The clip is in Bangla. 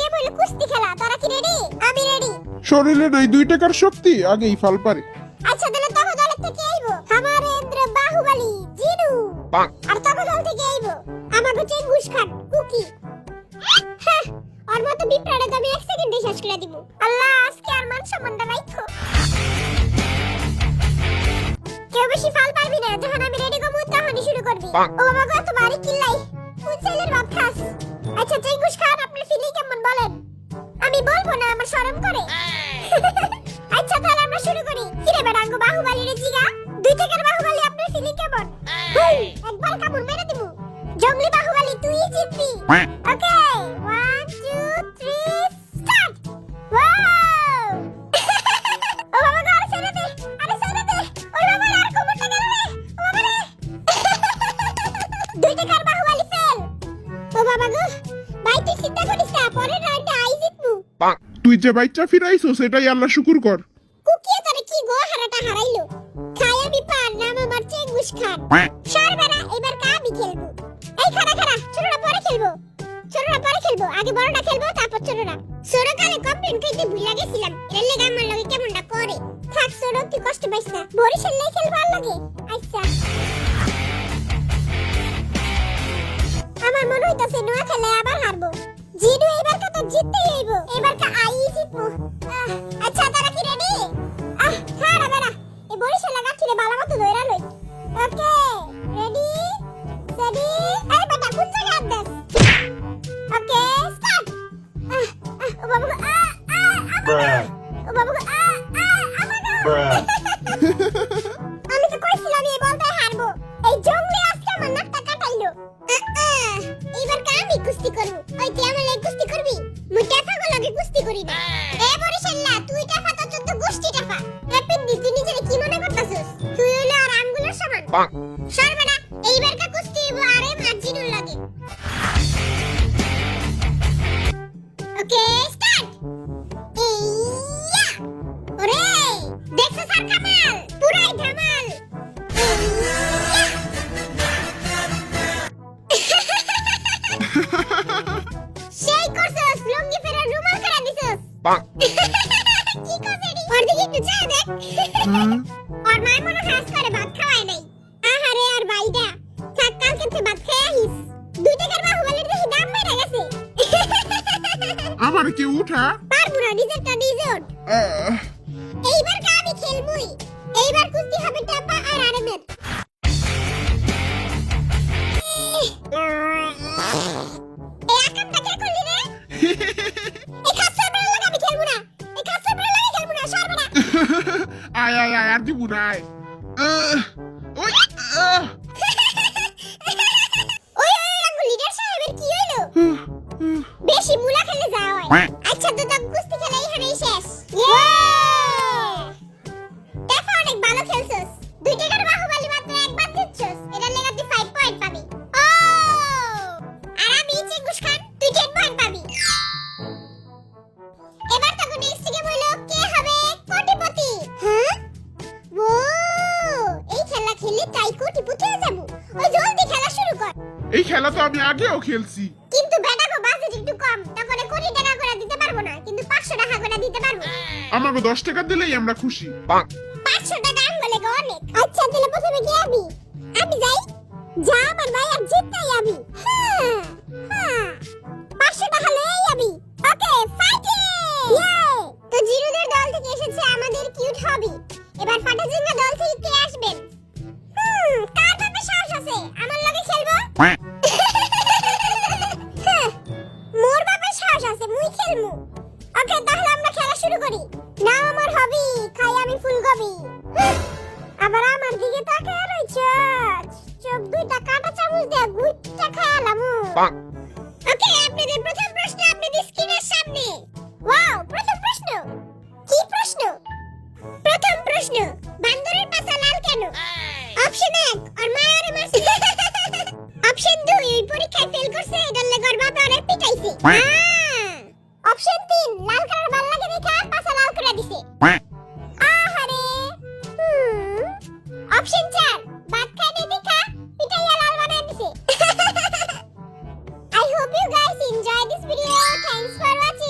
গেম হলো কুস্তি খেলা। তোরা কি রেডি? আমি রেডি। শরীরে নাই 2 টাকার শক্তি, আগেই ফাল পারে। আচ্ছা তাহলে তখন দল থেকে আইবো আমারেন্দ্র বাহুবলী জিনু, আর তখন দল থেকে আইবো আমাগো চেঙ্গুস খান কুকি। হ্যাঁ, আর মত বিপ্রাড়ে তো আমি 1 সেকেন্ডে শেষ করে দিব। আল্লাহ আজকে আর মান সম্মানটা রাখো। কেউ বেশি ফাল পারবি না, যখন আমি রেডি করব তখনই শুরু করবি। ও বাবা গো তোমারই কিল্লাই কোন ছেলের বাপ খাস। আচ্ছা চেঙ্গুস খান আপনার ফিলিং কেমন বলেন? আমি বলবো না, আমার শরম করে। আচ্ছা তাহলে আমরা শুরু করি। কিরে বেড়াঙ্গ বাহুবলীর জিগা 2 টাকার বাহুবলী আপনার ফিলিং কেমন? একবার কামড় মেরে দিমু। জঙ্গলি বাহুবলী তুই জিতবি। ওকে 1 2 3 স্টার্ট। ওয়াও ও বাবা গো ছেড়ে দে, আরে ছেড়ে দে। ওই বাবা আর কোমরটা গেল রে। ও বাবা রে 2 টাকার বাহুবলী ফেল। ও বাবা গো ভাই তুই চিন্তা করিস না, পরের রাউন্ডে আই জিতবু। তুই যে বাইচ্চা ফিরাইছো সেটাই আল্লাহ শুকুর কর। কুকিয়ে তোরে কি গো হারাটা হারাইলো। খাই আমি পার নাম আমার চেঙ্গুস খান। সরবেরা এবার আমি খেলবো। এই খাড়া খাড়া, ছোটরা পরে খেলবো। ছোটরা পরে খেলবো, আগে বড়টা খেলবো তারপর ছোটরা। ছোটকালে কমপ্লেন করতে ভুলে গেছিলাম, এর লাগি আমার লাগে কেমনটা করে। থাক ছোট তুই কষ্ট পাইস না, বরিশাল লাই খেলবো আর লাগে। আচ্ছা আমার মনে হইতাছে নোয়া খেলে আবার হারবো। জিনু এবার তো জিততেই হইব, এবার আই জিতবো। আচ্ছা তারা কি রেডি? খাড়া বেড়া এই বরিশাল লাগাচ্ছিলে ভালো মতো ধইরা লই। ওকে রেডি সেডি এই বেটা কোন জায়গা আদস? Okay start. ও বাবু ও বাবু আমি তো কইছিলাম এই বলতে হারবো। এই জঙ্গলি আজকে আমার নাকটা কাটাইলো। এবার আমি কুস্তি করব। ওই তুই আমার লাগে কুস্তি করবি? মুই টাকা লাগে কুস্তি করি না। এ বরিশাল্লা তুই টাকা তো 14 গোষ্ঠী টাকা। হ্যাপি তুই নিজেরে কি মনে করতাছস? তুই হইলো আর আঙ্গুলের সমান। সরবেনা এইবার কা কুস্তি হইবো আরে মার্জিনুল লাগে। Okay start. ইয়া ওরে দেখছ স্যার কামাল পুরাই ধামাল। সেই করছস লুঙ্গি পরে রুমাল করে দিছস। কি করছস? ওর দিকে একটু চা দেখ। আর মাই মনে হাস করে ভাত খাওয়াই নাই। আহারে আর ভাইটা থাক কালকে তুই ভাত খেয়ে আহিস। 2 টাকার বাহুবলীর দেখি দাম বেড়ে গেছে। আমার কি উঠা? পারবো না, ডিজেটটা ডিজট। এইবার আমি খেলবই। এইবার কুস্তি হবে টাপা আর আরেমের। এই আকামটা কে করলি রে? এই কাছে বেলা লাগা আমি খেলবো না। এই কাছে বেলা লাগা খেলবো না, সরবে না। আয় আয় আয় আর দিব না আয়। ওই ওই আঙ্গুল লিডার সাহেবের কি হইলো? বেশি মুলা খেলে যা হয়। আচ্ছা তো তব কুস্তি খেলা এখানেই শেষ। দেখো অনেক ভালো খেলছস। 2 টাকার বাহুবলী মাত্র একবার জিতছস, এটার লাগা তুই 5 পয়েন্ট পাবি। ও আর আমি চেঙ্গুস খান তুই 10 পয়েন্ট পাবি। এবার তখন নেক্সট গেম হলো কে হবে কোটিপতি। হ্যাঁ ও এই খেলা খেলে তাই কোটিপতি হয়ে যাবো। ওই জলদি খেলা শুরু কর। এই খেলা তো আমি আগেও খেলছি। কিন্তু বেটাকো বাজেট একটু কম, তখন কোটি টাকা করে দিতে পারবো না, কিন্তু 500 টাকা করে দিতে পারবো। আমাকে 10 টাকা দিলেই আমরা খুশি। 500 টাকা আনবলে গো অনেক। আচ্ছা তাহলে প্রথমে কে আবি? আমি যাই। যা আমার ভাই আর জিততেই আবি। হ্যাঁ 500 টাকা লই আবি। ওকে ফাইটিং ইয়ে। তো জিরুদের দল থেকে এসেছে আমাদের কিউট হবি। এবার ফাটাজিঙ্গা দল থেকে কে আসবেন? কার বাপে সাহস আছে আমার লগে খেলবো? মোর বাপে সাহস আছে মুই খেলমু। ওকে তাহলে আমরা খেলা শুরু করি। নাও আমার হবি খাই আমি ফুলকপি। আবার আমার দিকে তাকায় রইছস, চোখ দুইটা কাটা চামচ দিয়ে গুইটা খায়ালামু। ওকে আপনাদের প্রথম প্রশ্ন আপনাদের স্ক্রিনের সামনে। ওয়াও প্রথম প্রশ্ন। কি প্রশ্ন? প্রথম প্রশ্ন বান্দরের পাছা লাল কেন? অপশন 1 আর মায়ারে মারছে। অপশন 2 এই পরীক্ষায় ফেল করছে, এটার লাগি ওর বাবা ওরে পিটাইছে। অপশন 3 লাল কালার ভাল লাগে দেখা পাছা লাল করে দিছে। আহারে অপশন 4 ভাত খাইতে দেখা পিটাইয়া লাল বানাই দিছে। I hope you guys enjoy this video. Thanks for watching.